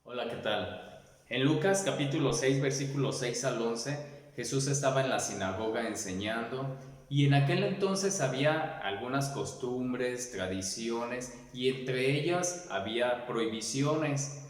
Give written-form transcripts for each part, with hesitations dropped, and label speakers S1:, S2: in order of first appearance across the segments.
S1: Hola, ¿qué tal? En Lucas capítulo 6, versículos 6 al 11, Jesús estaba en la sinagoga enseñando y en aquel entonces había algunas costumbres, tradiciones y entre ellas había prohibiciones.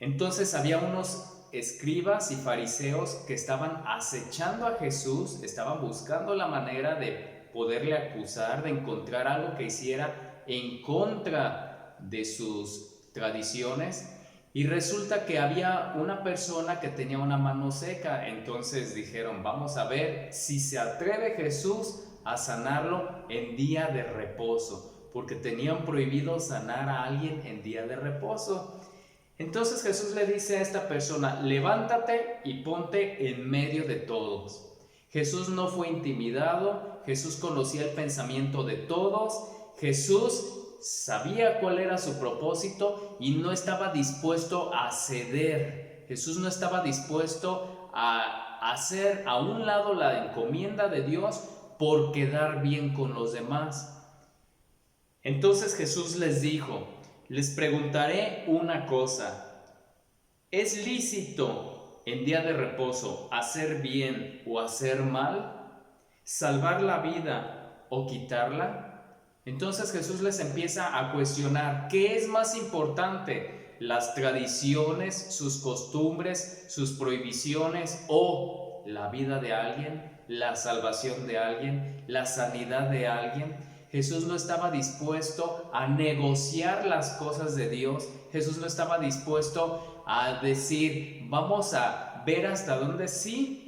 S1: Entonces había unos escribas y fariseos que estaban acechando a Jesús, estaban buscando la manera de poderle acusar, de encontrar algo que hiciera en contra de sus tradiciones. Y resulta que había una persona que tenía una mano seca. Entonces dijeron, vamos a ver si se atreve Jesús a sanarlo en día de reposo, porque tenían prohibido sanar a alguien en día de reposo. Entonces Jesús le dice a esta persona, levántate y ponte en medio de todos. Jesús no fue intimidado, Jesús conocía el pensamiento de todos, Jesús sabía cuál era su propósito y no estaba dispuesto a ceder. Jesús no estaba dispuesto a hacer a un lado la encomienda de Dios por quedar bien con los demás. Entonces Jesús les dijo, les preguntaré una cosa, ¿es lícito en día de reposo hacer bien o hacer mal? ¿Salvar la vida o quitarla? Entonces Jesús les empieza a cuestionar, ¿qué es más importante? ¿Las tradiciones, sus costumbres, sus prohibiciones o la vida de alguien, la salvación de alguien, la sanidad de alguien? Jesús no estaba dispuesto a negociar las cosas de Dios. Jesús no estaba dispuesto a decir, vamos a ver hasta dónde sí,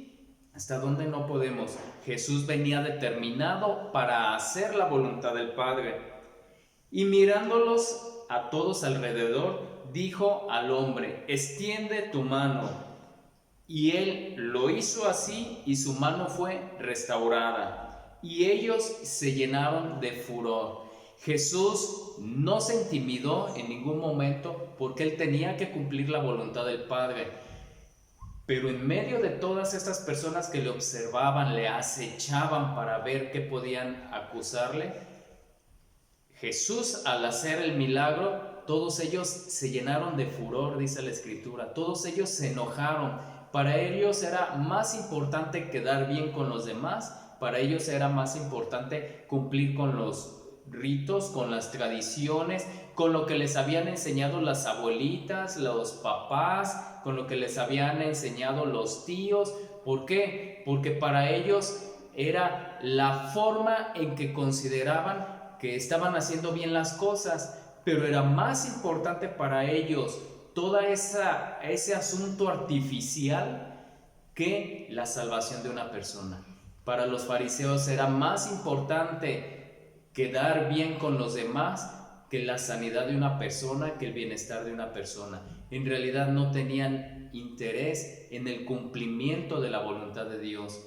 S1: hasta dónde no podemos. Jesús venía determinado para hacer la voluntad del Padre. Y mirándolos a todos alrededor, dijo al hombre, extiende tu mano. Y él lo hizo así y su mano fue restaurada. Y ellos se llenaron de furor. Jesús no se intimidó en ningún momento porque él tenía que cumplir la voluntad del Padre. Pero en medio de todas estas personas que le observaban, le acechaban para ver qué podían acusarle, Jesús, al hacer el milagro, todos ellos se llenaron de furor, dice la Escritura. Todos ellos se enojaron. Para ellos era más importante quedar bien con los demás. Para ellos era más importante cumplir con los ritos, con las tradiciones, con lo que les habían enseñado las abuelitas, los papás, con lo que les habían enseñado los tíos. ¿Por qué? Porque para ellos era la forma en que consideraban que estaban haciendo bien las cosas, pero era más importante para ellos toda ese asunto artificial que la salvación de una persona. Para los fariseos era más importante quedar bien con los demás que la sanidad de una persona, que el bienestar de una persona. En realidad no tenían interés en el cumplimiento de la voluntad de Dios.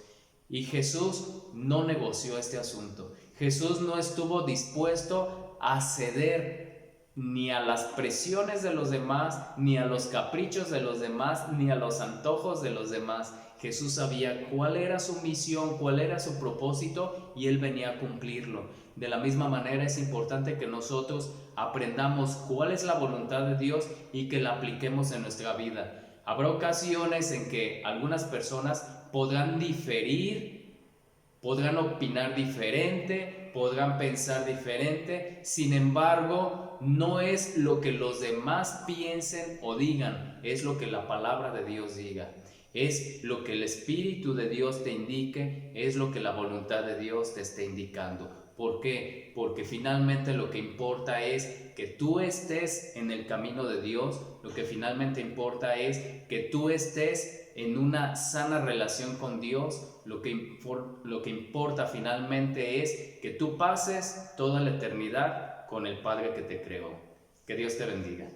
S1: Y Jesús no negoció este asunto. Jesús no estuvo dispuesto a ceder ni a las presiones de los demás, ni a los caprichos de los demás, ni a los antojos de los demás. Jesús sabía cuál era su misión, cuál era su propósito y Él venía a cumplirlo. De la misma manera es importante que nosotros aprendamos cuál es la voluntad de Dios y que la apliquemos en nuestra vida. Habrá ocasiones en que algunas personas podrán diferir, podrán opinar diferente, podrán pensar diferente, sin embargo, no es lo que los demás piensen o digan, es lo que la palabra de Dios diga. Es lo que el Espíritu de Dios te indique, es lo que la voluntad de Dios te esté indicando. ¿Por qué? Porque finalmente lo que importa es que tú estés en el camino de Dios, lo que finalmente importa es que tú estés en una sana relación con Dios, lo que importa finalmente es que tú pases toda la eternidad con el Padre que te creó. Que Dios te bendiga.